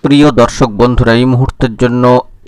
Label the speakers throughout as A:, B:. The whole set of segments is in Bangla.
A: প্রিয় দর্শক বন্ধুরা, এই মুহূর্তের জন্য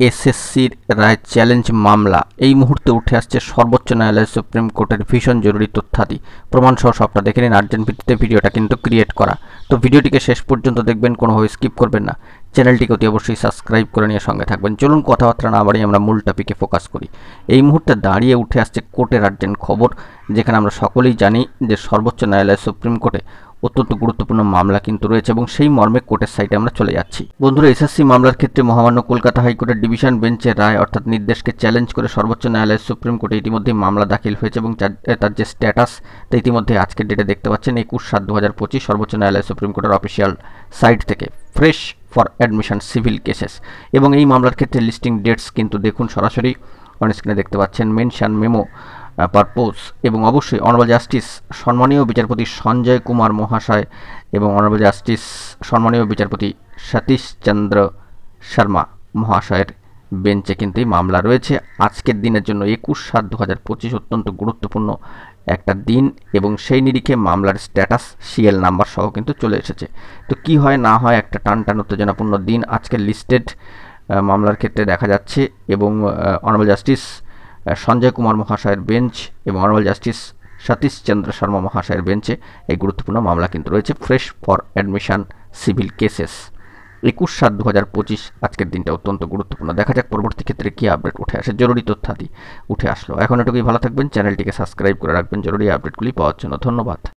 A: এসএসসির রায় চ্যালেঞ্জ মামলা এই মুহূর্তে উঠে আসছে সর্বোচ্চ ন্যায়ালয় সুপ্রিম কোর্টের ভীষণ জরুরি তথ্যাদি প্রমাণ সহ সবটা দেখে নিন। আর্জেন্ট ভিত্তিতে ভিডিওটা কিন্তু ক্রিয়েট করা, তো ভিডিওটিকে শেষ পর্যন্ত দেখবেন, কোনোভাবে স্কিপ করবেন না। চ্যানেলটিকে অতি অবশ্যই সাবস্ক্রাইব করে নিয়ে সঙ্গে থাকবেন। চলুন কথাবার্তা না বাড়িয়ে আমরা মূল টপিকে ফোকাস করি। এই মুহূর্তে দাঁড়িয়ে উঠে আসছে কোর্টের আর্জেন্ট খবর, যেখানে আমরা সকলেই জানি যে সর্বোচ্চ ন্যায়ালয় সুপ্রিম কোর্টে অত্যন্ত গুরুত্বপূর্ণ মামলা কিন্তু রয়েছে এবং সেই মর্মে কোর্টের সাইটে আমরা চলে যাচ্ছি। বন্ধুরা, এসএসসি মামলার ক্ষেত্রে মহামান্য কলকাতা হাইকোর্টের ডিভিশন বেঞ্চের রায় অর্থাৎ নির্দেশকে চ্যালেঞ্জ করে সর্বোচ্চ ন্যায়ালয়ের সুপ্রিম কোর্টে ইতিমধ্যে মামলা দাখিল হয়েছে এবং তার যে স্ট্যাটাস তা ইতিমধ্যে আজকের ডেটে দেখতে পাচ্ছেন 21/7/2025 সর্বোচ্চ ন্যায়ালয় সুপ্রিম কোর্টের অফিসিয়াল সাইট থেকে fresh for admission civil cases. এবং এই মামলার ক্ষেত্রে লিস্টিং ডেটস কিন্তু দেখুন সরাসরি অন স্ক্রিনে দেখতে পাচ্ছেন, মেনশন মেমো পারপোজ এবং অবশ্যই অনারেবল জাস্টিস সম্মানীয় বিচারপতি সঞ্জয় কুমার মহাশয় এবং অনারেবল জাস্টিস সম্মানীয় বিচারপতি সতীশ চন্দ্র শর্মা মহাশয়ের বেঞ্চে কিন্তু এই মামলা রয়েছে। আজকের দিনের জন্য 21/7/2025 অত্যন্ত গুরুত্বপূর্ণ একটা দিন এবং সেই নিরিখে মামলার স্ট্যাটাস সিএল নাম্বার সহ কিন্তু চলে এসেছে। তো কি হয় না হয় একটা টান উত্তেজনাপূর্ণ দিন আজকের লিস্টেড মামলার ক্ষেত্রে দেখা যাচ্ছে এবং অনারেবল জাস্টিস সঞ্জয় কুমার মহাশয়ের বেঞ্চ এবং অনারেবল জাস্টিস সতীশ চন্দ্র শর্মা মহাশয়ের বেঞ্চে এই গুরুত্বপূর্ণ মামলা কিন্তু রয়েছে, fresh for admission civil cases. 21/7/2025 আজকের দিনটা অত্যন্ত গুরুত্বপূর্ণ। দেখা যাক পরবর্তী ক্ষেত্রে কী আপডেট উঠে আসে। জরুরি তথ্যাদি উঠে আসলো। এখন এটুকুই, ভালো থাকবেন, চ্যানেলটিকে সাবস্ক্রাইব করে রাখবেন জরুরি আপডেটগুলি পাওয়ার জন্য। ধন্যবাদ।